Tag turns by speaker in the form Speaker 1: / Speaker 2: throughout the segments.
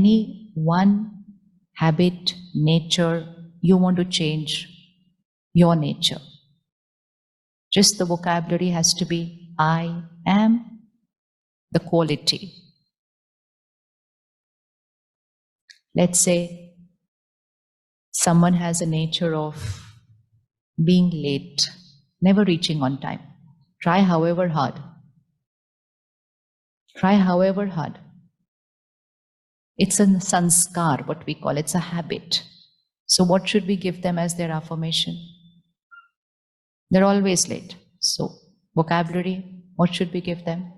Speaker 1: any one habit, nature you want to change, your nature. Just the vocabulary has to be I am, the quality. Let's say someone has a nature of being late, never reaching on time. Try however hard. Try however hard. It's a sanskar, what we call, it's a habit. So what should we give them as their affirmation? They're always late. So vocabulary, what should we give them?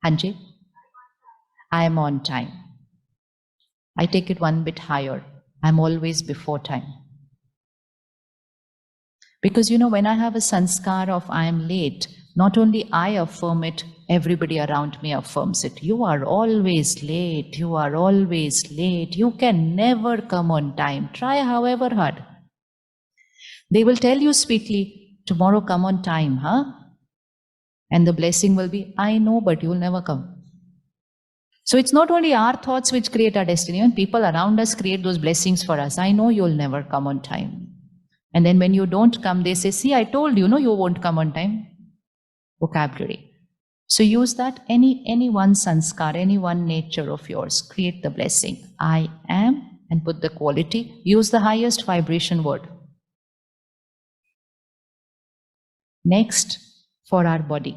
Speaker 1: Hanji? I am on time. I take it one bit higher. I'm always before time. Because when I have a sanskar of I am late, not only I affirm it, everybody around me affirms it. You are always late. You are always late. You can never come on time. Try however hard. They will tell you sweetly, tomorrow come on time, huh? And the blessing will be, I know, but you'll never come. So it's not only our thoughts which create our destiny, even people around us create those blessings for us. I know you'll never come on time. And then when you don't come, they say, see, I told you, you won't come on time. Vocabulary. So use that, any one sanskar, any one nature of yours, create the blessing. I am, and put the quality. Use the highest vibration word. Next, for our body.